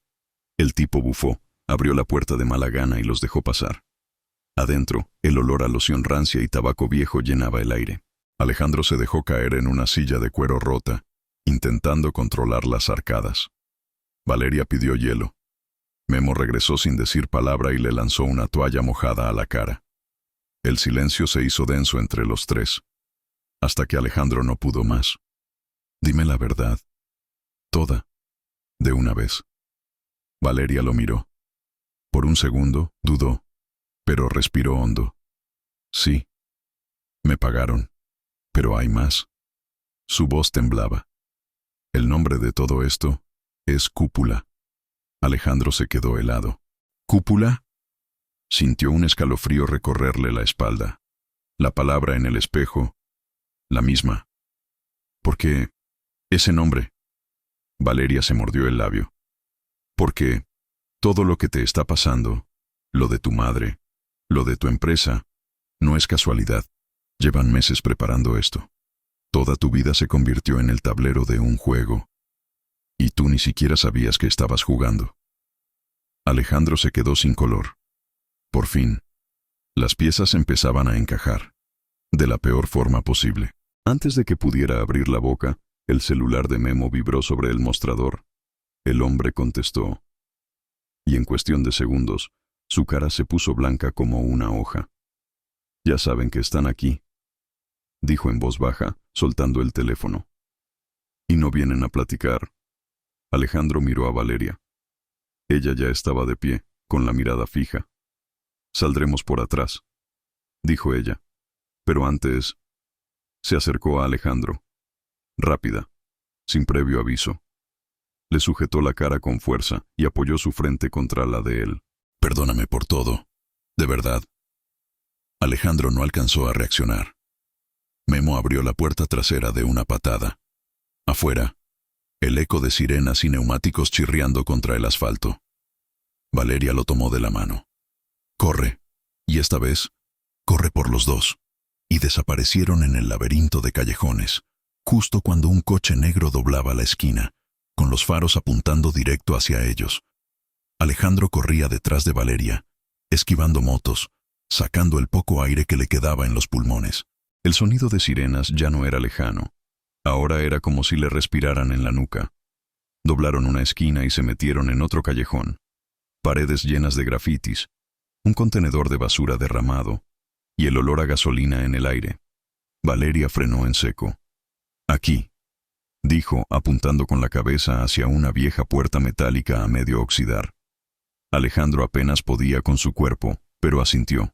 El tipo bufó, abrió la puerta de mala gana y los dejó pasar. Adentro, el olor a loción rancia y tabaco viejo llenaba el aire. Alejandro se dejó caer en una silla de cuero rota, intentando controlar las arcadas. Valeria pidió hielo. Memo regresó sin decir palabra y le lanzó una toalla mojada a la cara. El silencio se hizo denso entre los 3, hasta que Alejandro no pudo más. «Dime la verdad. Toda. De una vez». Valeria lo miró. Por un segundo, dudó, pero respiró hondo. «Sí. Me pagaron. Pero hay más». Su voz temblaba. «El nombre de todo esto es Cúpula». Alejandro se quedó helado. «¿Cúpula?» Sintió un escalofrío recorrerle la espalda. La palabra en el espejo, la misma. «¿Por qué ese nombre?» Valeria se mordió el labio. «Porque todo lo que te está pasando, lo de tu madre, lo de tu empresa, no es casualidad. Llevan meses preparando esto. Toda tu vida se convirtió en el tablero de un juego. Y tú ni siquiera sabías que estabas jugando». Alejandro se quedó sin color. Por fin, las piezas empezaban a encajar, de la peor forma posible. Antes de que pudiera abrir la boca, el celular de Memo vibró sobre el mostrador. El hombre contestó. Y en cuestión de segundos, su cara se puso blanca como una hoja. «Ya saben que están aquí», dijo en voz baja, soltando el teléfono. «Y no vienen a platicar». Alejandro miró a Valeria. Ella ya estaba de pie, con la mirada fija. «Saldremos por atrás», dijo ella. Pero antes, se acercó a Alejandro. Rápida, sin previo aviso. Le sujetó la cara con fuerza y apoyó su frente contra la de él. «Perdóname por todo. De verdad». Alejandro no alcanzó a reaccionar. Memo abrió la puerta trasera de una patada. Afuera, el eco de sirenas y neumáticos chirriando contra el asfalto. Valeria lo tomó de la mano. «Corre», y esta vez, corre por los 2. Y desaparecieron en el laberinto de callejones, justo cuando un coche negro doblaba la esquina, con los faros apuntando directo hacia ellos. Alejandro corría detrás de Valeria, esquivando motos, sacando el poco aire que le quedaba en los pulmones. El sonido de sirenas ya no era lejano. Ahora era como si le respiraran en la nuca. Doblaron una esquina y se metieron en otro callejón. Paredes llenas de grafitis, un contenedor de basura derramado, y el olor a gasolina en el aire. Valeria frenó en seco. «Aquí», dijo, apuntando con la cabeza hacia una vieja puerta metálica a medio oxidar. Alejandro apenas podía con su cuerpo, pero asintió.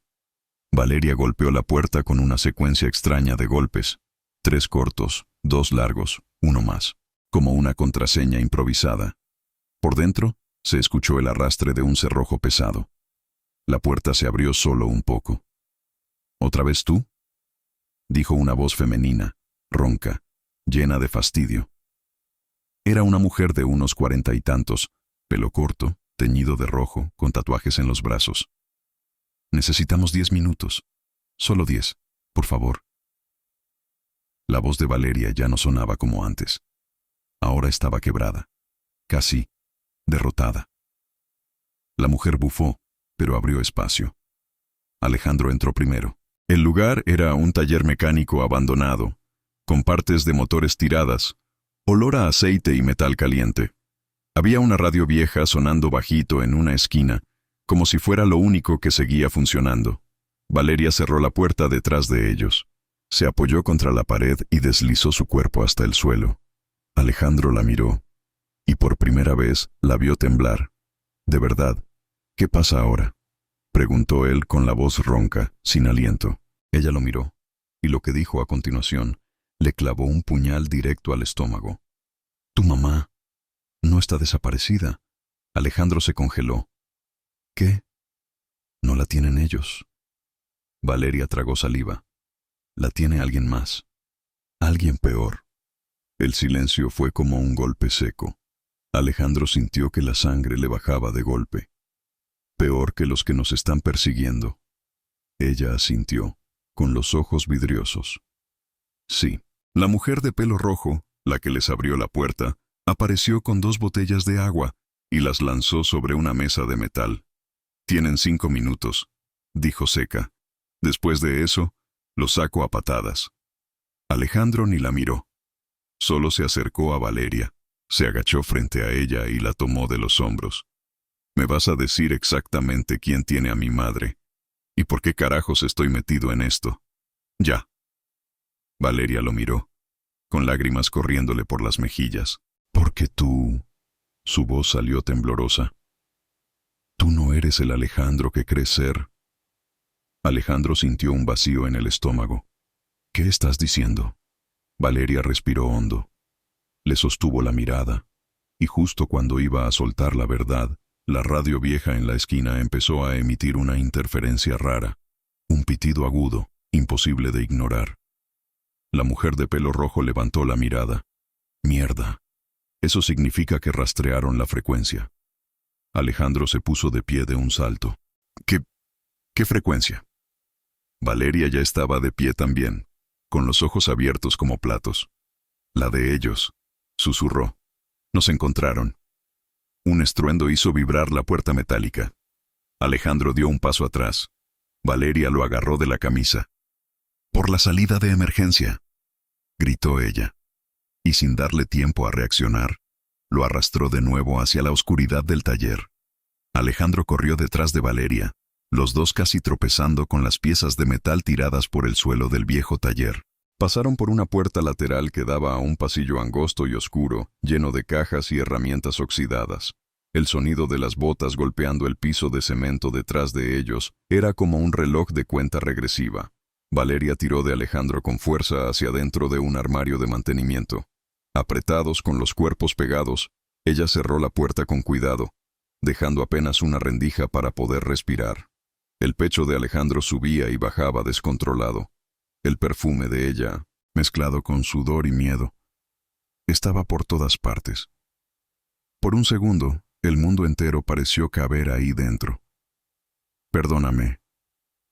Valeria golpeó la puerta con una secuencia extraña de golpes, 3 cortos, 2 largos, 1 más, como una contraseña improvisada. Por dentro, se escuchó el arrastre de un cerrojo pesado. La puerta se abrió solo un poco. «¿Otra vez tú?», dijo una voz femenina, ronca, llena de fastidio. Era una mujer de unos 40 y tantos, pelo corto, teñido de rojo, con tatuajes en los brazos. «Necesitamos 10 minutos. Solo 10, por favor». La voz de Valeria ya no sonaba como antes. Ahora estaba quebrada, casi derrotada. La mujer bufó, pero abrió espacio. Alejandro entró primero. El lugar era un taller mecánico abandonado, con partes de motores tiradas, olor a aceite y metal caliente. Había una radio vieja sonando bajito en una esquina, como si fuera lo único que seguía funcionando. Valeria cerró la puerta detrás de ellos. Se apoyó contra la pared y deslizó su cuerpo hasta el suelo. Alejandro la miró, y por primera vez la vio temblar. «¿De verdad? ¿Qué pasa ahora?», preguntó él con la voz ronca, sin aliento. Ella lo miró, y lo que dijo a continuación le clavó un puñal directo al estómago. «Tu mamá no está desaparecida». Alejandro se congeló. «¿Qué? No la tienen ellos». Valeria tragó saliva. «La tiene alguien más. Alguien peor». El silencio fue como un golpe seco. Alejandro sintió que la sangre le bajaba de golpe. «Peor que los que nos están persiguiendo». Ella asintió, con los ojos vidriosos. Sí, la mujer de pelo rojo, la que les abrió la puerta, apareció con 2 botellas de agua y las lanzó sobre una mesa de metal. «Tienen 5 minutos», dijo seca. «Después de eso, los saco a patadas». Alejandro ni la miró. Solo se acercó a Valeria, se agachó frente a ella y la tomó de los hombros. «Me vas a decir exactamente quién tiene a mi madre y por qué carajos estoy metido en esto. Ya». Valeria lo miró, con lágrimas corriéndole por las mejillas. «Porque tú...» Su voz salió temblorosa. «Tú no eres el Alejandro que crees ser». Alejandro sintió un vacío en el estómago. «¿Qué estás diciendo?». Valeria respiró hondo. Le sostuvo la mirada, y justo cuando iba a soltar la verdad, la radio vieja en la esquina empezó a emitir una interferencia rara, un pitido agudo, imposible de ignorar. La mujer de pelo rojo levantó la mirada. «Mierda. Eso significa que rastrearon la frecuencia». Alejandro se puso de pie de un salto. ¿Qué frecuencia?». Valeria ya estaba de pie también, con los ojos abiertos como platos. «La de ellos», susurró. «Nos encontraron». Un estruendo hizo vibrar la puerta metálica. Alejandro dio un paso atrás. Valeria lo agarró de la camisa. «Por la salida de emergencia», gritó ella. Y sin darle tiempo a reaccionar, lo arrastró de nuevo hacia la oscuridad del taller. Alejandro corrió detrás de Valeria, los dos casi tropezando con las piezas de metal tiradas por el suelo del viejo taller. Pasaron por una puerta lateral que daba a un pasillo angosto y oscuro, lleno de cajas y herramientas oxidadas. El sonido de las botas golpeando el piso de cemento detrás de ellos era como un reloj de cuenta regresiva. Valeria tiró de Alejandro con fuerza hacia dentro de un armario de mantenimiento. Apretados con los cuerpos pegados, ella cerró la puerta con cuidado, dejando apenas una rendija para poder respirar. El pecho de Alejandro subía y bajaba descontrolado. El perfume de ella, mezclado con sudor y miedo, estaba por todas partes. Por un segundo, el mundo entero pareció caber ahí dentro. «Perdóname»,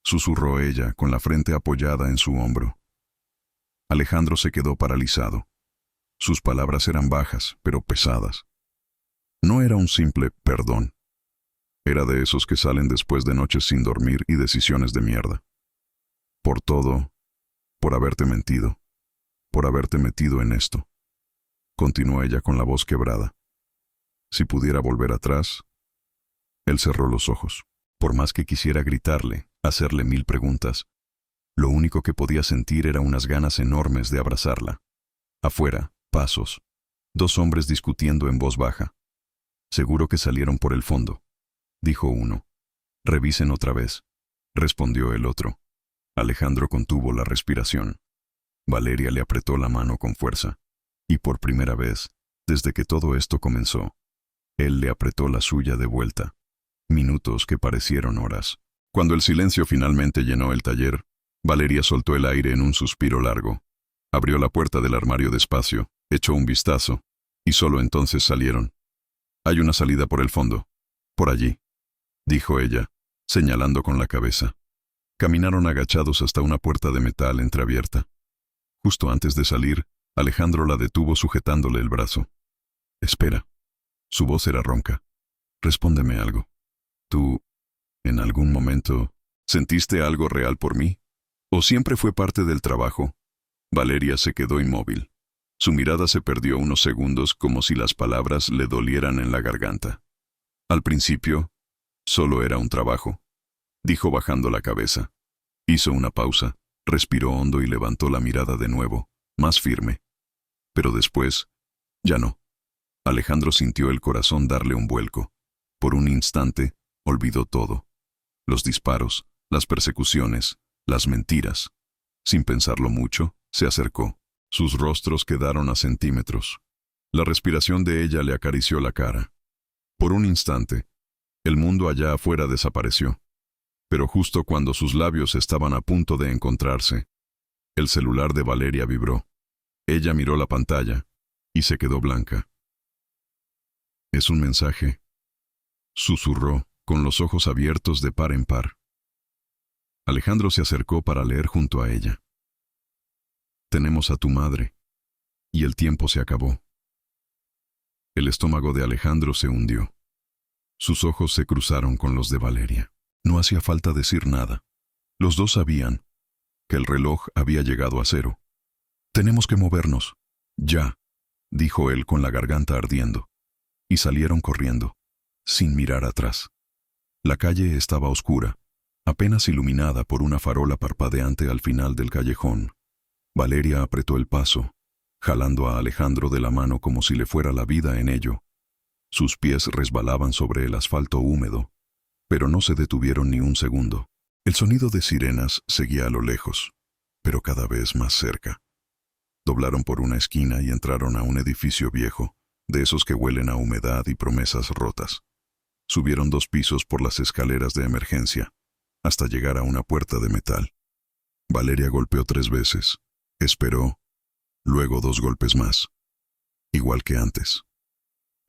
susurró ella con la frente apoyada en su hombro. Alejandro se quedó paralizado. Sus palabras eran bajas, pero pesadas. No era un simple perdón. Era de esos que salen después de noches sin dormir y decisiones de mierda. «Por todo, por haberte mentido, por haberte metido en esto», continuó ella con la voz quebrada. Si pudiera volver atrás. Él cerró los ojos. Por más que quisiera gritarle, hacerle 1000 preguntas, lo único que podía sentir era unas ganas enormes de abrazarla. Afuera, pasos. 2 hombres discutiendo en voz baja. «Seguro que salieron por el fondo», dijo uno. «Revisen otra vez», respondió el otro. Alejandro contuvo la respiración. Valeria le apretó la mano con fuerza. Y por primera vez, desde que todo esto comenzó, él le apretó la suya de vuelta. Minutos que parecieron horas. Cuando el silencio finalmente llenó el taller, Valeria soltó el aire en un suspiro largo. Abrió la puerta del armario despacio, echó un vistazo, y solo entonces salieron. «Hay una salida por el fondo. Por allí», dijo ella, señalando con la cabeza. Caminaron agachados hasta una puerta de metal entreabierta. Justo antes de salir, Alejandro la detuvo sujetándole el brazo. «Espera». Su voz era ronca. «Respóndeme algo». ¿Tú, en algún momento, sentiste algo real por mí? ¿O siempre fue parte del trabajo? Valeria se quedó inmóvil. Su mirada se perdió unos segundos como si las palabras le dolieran en la garganta. Al principio, solo era un trabajo, dijo bajando la cabeza. Hizo una pausa, respiró hondo y levantó la mirada de nuevo, más firme. Pero después, ya no. Alejandro sintió el corazón darle un vuelco. Por un instante, olvidó todo. Los disparos, las persecuciones, las mentiras. Sin pensarlo mucho, se acercó. Sus rostros quedaron a centímetros. La respiración de ella le acarició la cara. Por un instante, el mundo allá afuera desapareció. Pero justo cuando sus labios estaban a punto de encontrarse, el celular de Valeria vibró. Ella miró la pantalla y se quedó blanca. «Es un mensaje», susurró, con los ojos abiertos de par en par. Alejandro se acercó para leer junto a ella. «Tenemos a tu madre». Y el tiempo se acabó. El estómago de Alejandro se hundió. Sus ojos se cruzaron con los de Valeria. No hacía falta decir nada. Los dos sabían que el reloj había llegado a cero. «Tenemos que movernos. Ya», dijo él con la garganta ardiendo. Y salieron corriendo, sin mirar atrás. La calle estaba oscura, apenas iluminada por una farola parpadeante al final del callejón. Valeria apretó el paso, jalando a Alejandro de la mano como si le fuera la vida en ello. Sus pies resbalaban sobre el asfalto húmedo, pero no se detuvieron ni un segundo. El sonido de sirenas seguía a lo lejos, pero cada vez más cerca. Doblaron por una esquina y entraron a un edificio viejo, de esos que huelen a humedad y promesas rotas. Subieron 2 pisos por las escaleras de emergencia, hasta llegar a una puerta de metal. Valeria golpeó 3 veces, esperó, luego 2 golpes más. Igual que antes.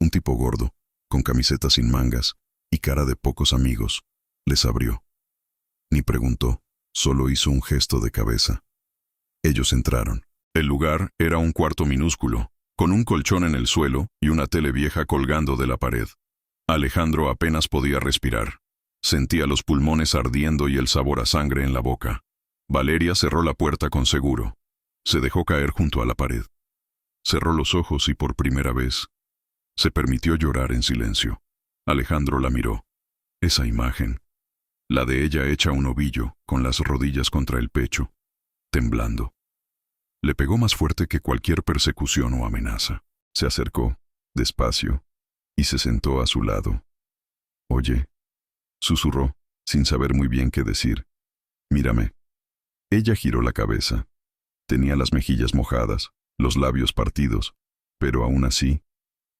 Un tipo gordo, con camiseta sin mangas y cara de pocos amigos, les abrió. Ni preguntó, solo hizo un gesto de cabeza. Ellos entraron. El lugar era un cuarto minúsculo, con un colchón en el suelo y una tele vieja colgando de la pared. Alejandro apenas podía respirar. Sentía los pulmones ardiendo y el sabor a sangre en la boca. Valeria cerró la puerta con seguro. Se dejó caer junto a la pared. Cerró los ojos y por primera vez se permitió llorar en silencio. Alejandro la miró. Esa imagen, la de ella hecha un ovillo, con las rodillas contra el pecho, temblando. Le pegó más fuerte que cualquier persecución o amenaza. Se acercó, despacio, y se sentó a su lado. «Oye», susurró, sin saber muy bien qué decir. «Mírame». Ella giró la cabeza. Tenía las mejillas mojadas, los labios partidos, pero aún así,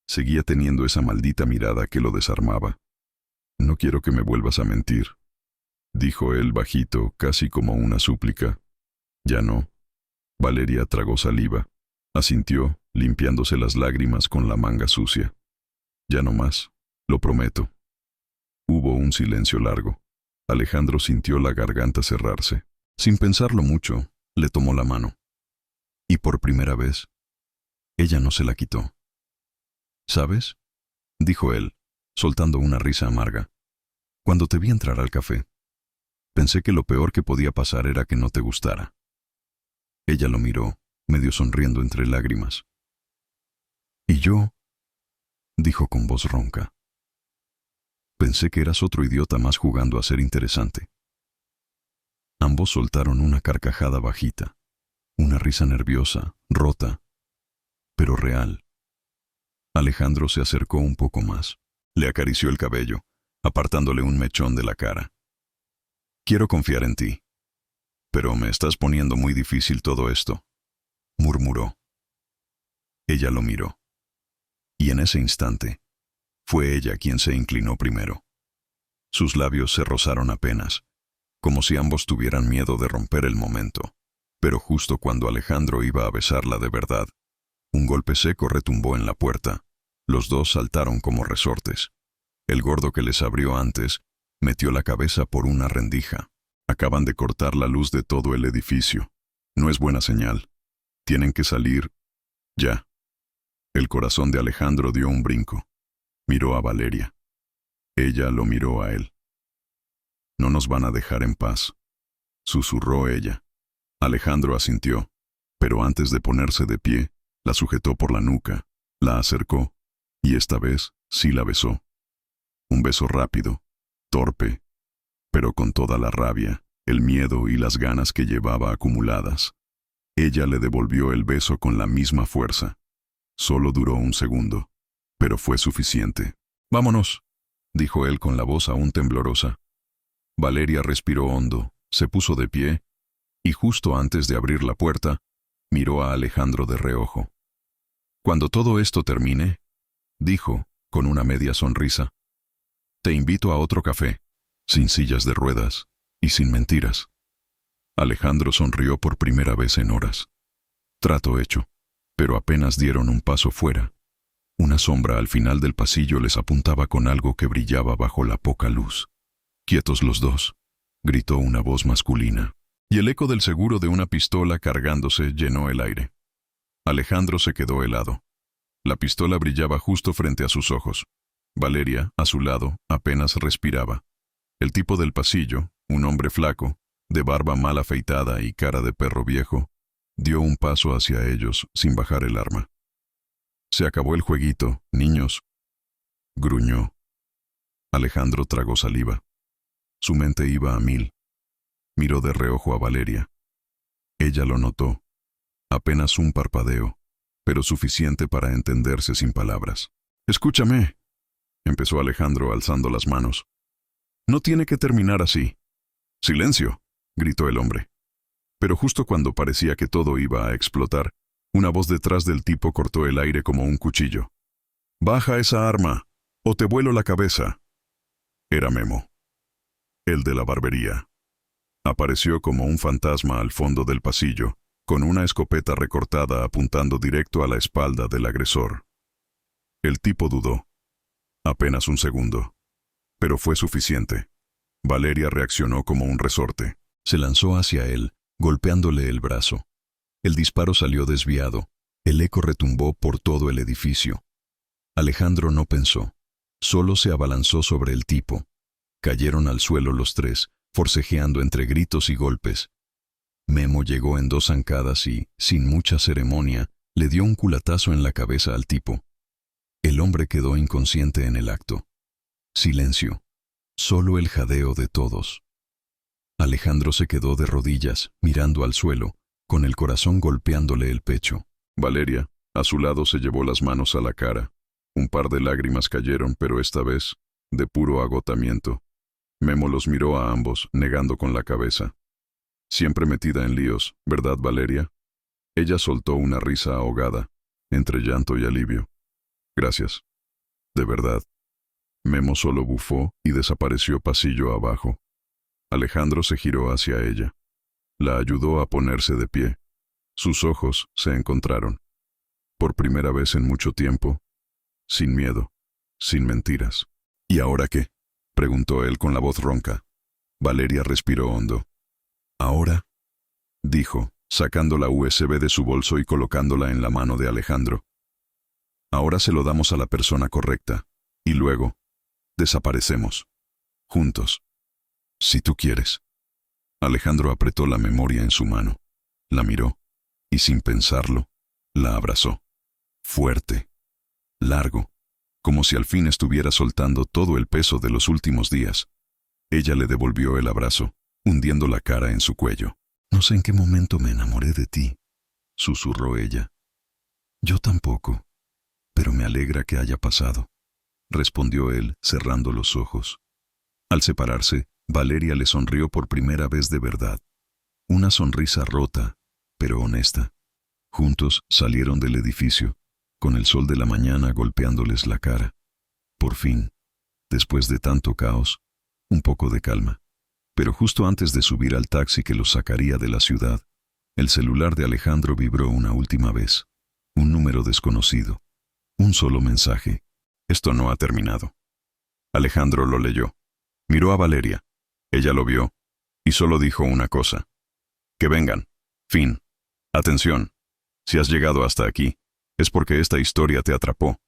seguía teniendo esa maldita mirada que lo desarmaba. «No quiero que me vuelvas a mentir», dijo él bajito, casi como una súplica. «Ya no». Valeria tragó saliva. Asintió, limpiándose las lágrimas con la manga sucia. «Ya no más, lo prometo». Hubo un silencio largo. Alejandro sintió la garganta cerrarse. Sin pensarlo mucho, le tomó la mano. Y por primera vez, ella no se la quitó. «¿Sabes?», dijo él, soltando una risa amarga. «Cuando te vi entrar al café, pensé que lo peor que podía pasar era que no te gustara». Ella lo miró, medio sonriendo entre lágrimas. «¿Y yo?», dijo con voz ronca. «Pensé que eras otro idiota más jugando a ser interesante». Ambos soltaron una carcajada bajita, una risa nerviosa, rota, pero real. Alejandro se acercó un poco más. Le acarició el cabello, apartándole un mechón de la cara. «Quiero confiar en ti. Pero me estás poniendo muy difícil todo esto», murmuró. Ella lo miró. Y en ese instante, fue ella quien se inclinó primero. Sus labios se rozaron apenas, como si ambos tuvieran miedo de romper el momento. Pero justo cuando Alejandro iba a besarla de verdad, un golpe seco retumbó en la puerta. Los dos saltaron como resortes. El gordo que les abrió antes metió la cabeza por una rendija. Acaban de cortar la luz de todo el edificio. No es buena señal. Tienen que salir ya. El corazón de Alejandro dio un brinco. Miró a Valeria. Ella lo miró a él. No nos van a dejar en paz, susurró ella. Alejandro asintió, pero antes de ponerse de pie, la sujetó por la nuca, la acercó, y esta vez sí la besó. Un beso rápido, torpe, pero con toda la rabia, el miedo y las ganas que llevaba acumuladas. Ella le devolvió el beso con la misma fuerza. Solo duró un segundo, pero fue suficiente. «Vámonos», dijo él con la voz aún temblorosa. Valeria respiró hondo, se puso de pie, y justo antes de abrir la puerta, miró a Alejandro de reojo. «Cuando todo esto termine», dijo, con una media sonrisa, «te invito a otro café, sin sillas de ruedas y sin mentiras». Alejandro sonrió por primera vez en horas. Trato hecho, pero apenas dieron un paso fuera. Una sombra al final del pasillo les apuntaba con algo que brillaba bajo la poca luz. «Quietos los dos», gritó una voz masculina, y el eco del seguro de una pistola cargándose llenó el aire. Alejandro se quedó helado. La pistola brillaba justo frente a sus ojos. Valeria, a su lado, apenas respiraba. El tipo del pasillo, un hombre flaco, de barba mal afeitada y cara de perro viejo, dio un paso hacia ellos sin bajar el arma. «Se acabó el jueguito, niños», gruñó. Alejandro tragó saliva. Su mente iba a mil. Miró de reojo a Valeria. Ella lo notó. Apenas un parpadeo, pero suficiente para entenderse sin palabras. «Escúchame», empezó Alejandro alzando las manos. «No tiene que terminar así». «Silencio», gritó el hombre. Pero justo cuando parecía que todo iba a explotar, una voz detrás del tipo cortó el aire como un cuchillo. «Baja esa arma, o te vuelo la cabeza». Era Memo, el de la barbería. Apareció como un fantasma al fondo del pasillo, con una escopeta recortada apuntando directo a la espalda del agresor. El tipo dudó. Apenas un segundo. Pero fue suficiente. Valeria reaccionó como un resorte. Se lanzó hacia él, golpeándole el brazo. El disparo salió desviado. El eco retumbó por todo el edificio. Alejandro no pensó. Solo se abalanzó sobre el tipo. Cayeron al suelo los tres, forcejeando entre gritos y golpes. Memo llegó en dos zancadas y, sin mucha ceremonia, le dio un culatazo en la cabeza al tipo. El hombre quedó inconsciente en el acto. Silencio. Solo el jadeo de todos. Alejandro se quedó de rodillas, mirando al suelo, con el corazón golpeándole el pecho. Valeria, a su lado, se llevó las manos a la cara. Un par de lágrimas cayeron, pero esta vez, de puro agotamiento. Memo los miró a ambos, negando con la cabeza. «Siempre metida en líos, ¿verdad, Valeria?» Ella soltó una risa ahogada, entre llanto y alivio. «Gracias. De verdad». Memo solo bufó y desapareció pasillo abajo. Alejandro se giró hacia ella. La ayudó a ponerse de pie. Sus ojos se encontraron. Por primera vez en mucho tiempo, sin miedo, sin mentiras. «¿Y ahora qué?», preguntó él con la voz ronca. Valeria respiró hondo. «Ahora», dijo, sacando la USB de su bolso y colocándola en la mano de Alejandro. «Ahora se lo damos a la persona correcta, y luego, desaparecemos. Juntos. Si tú quieres». Alejandro apretó la memoria en su mano, la miró, y sin pensarlo, la abrazó. Fuerte, largo, como si al fin estuviera soltando todo el peso de los últimos días. Ella le devolvió el abrazo, hundiendo la cara en su cuello. «No sé en qué momento me enamoré de ti», susurró ella. «Yo tampoco, pero me alegra que haya pasado», respondió él, cerrando los ojos. Al separarse, Valeria le sonrió por primera vez de verdad. Una sonrisa rota, pero honesta. Juntos salieron del edificio, con el sol de la mañana golpeándoles la cara. Por fin, después de tanto caos, un poco de calma. Pero justo antes de subir al taxi que los sacaría de la ciudad, el celular de Alejandro vibró una última vez. Un número desconocido. Un solo mensaje. «Esto no ha terminado». Alejandro lo leyó. Miró a Valeria. Ella lo vio, y solo dijo una cosa. «Que vengan. Fin. Atención. Si has llegado hasta aquí, es porque esta historia te atrapó,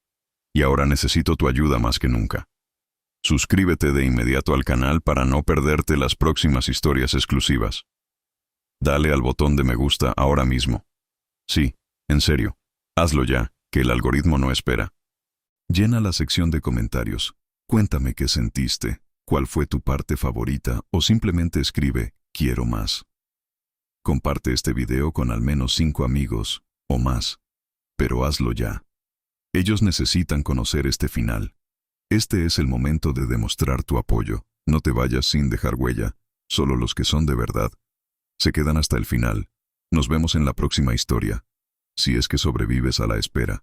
y ahora necesito tu ayuda más que nunca. Suscríbete de inmediato al canal para no perderte las próximas historias exclusivas. Dale al botón de me gusta ahora mismo. Sí, en serio, hazlo ya, que el algoritmo no espera. Llena la sección de comentarios. Cuéntame qué sentiste, cuál fue tu parte favorita o simplemente escribe quiero más. Comparte este video con al menos 5 amigos o más, pero hazlo ya. Ellos necesitan conocer este final. Este es el momento de demostrar tu apoyo. No te vayas sin dejar huella. Solo los que son de verdad se quedan hasta el final. Nos vemos en la próxima historia, si es que sobrevives a la espera.